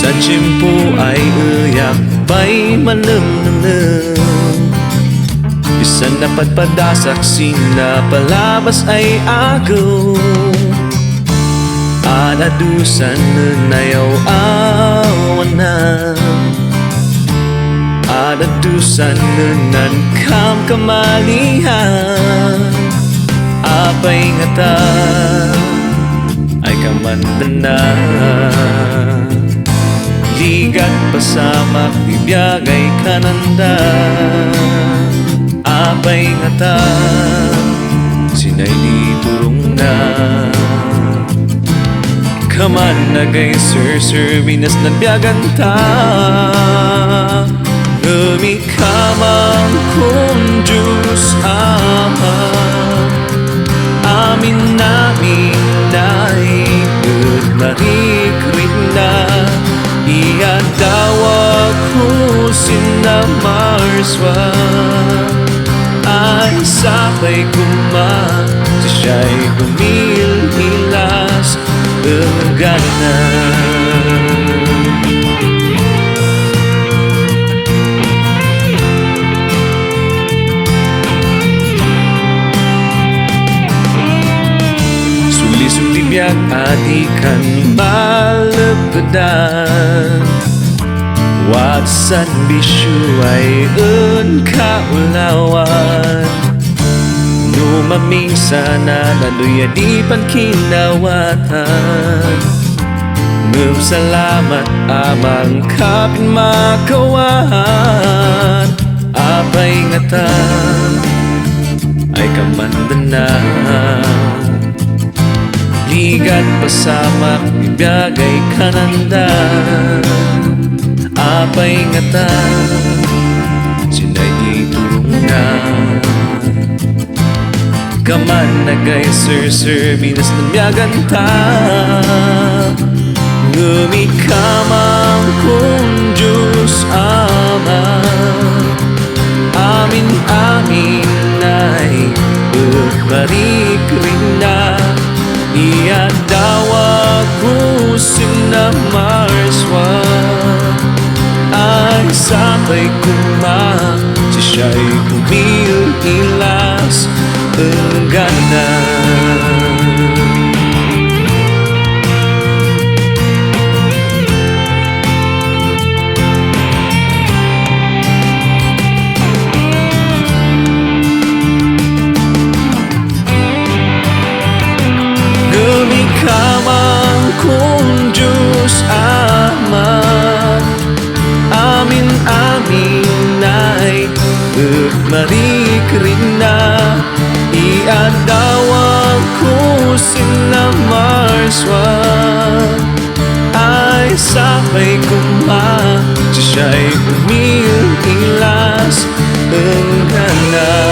Sa tiyempo ay uyak pa'y manamnamnam. Bisan na padpadasak sinapalabas ay agaw. Anadusan nayaw awan na. Anadusan nan kam kamalihan. Apay ngata ay kamandana. Ligat pasamak ibiyagay kananda. Apay ngata sinay di turong na. Kaman nagay sir binas nagbiaganta. Ikamang kung Diyos Ama, amin namin na'y marikrit na. Iadawag ko sinamarswa ay sabay kuma. Siya'y humil-hilas gana. Suli-sulibiyag adikan malapdan. Watsan bisyo ay kaulawan. Numamisa na naluya di pankinawatan. Ngum salamat amang kapin makawan. Apay ngata ay kamandana. Ligat pasamak ibiyagay kananda. Apay ngata sinay di turong na. Kaman nagay sir binas namyaganta. Ikamang kung Diyos Ama, amin ay marikrin na. Iadawag ko sinamarswa ay sabay kuma. Siya'y humil-hilas gana. Ikamang kung Diyos Ama, amin ay marikrin na. Iadawag ko sinamarswa ay sabay kuma. Siya'y humil-hilas gana.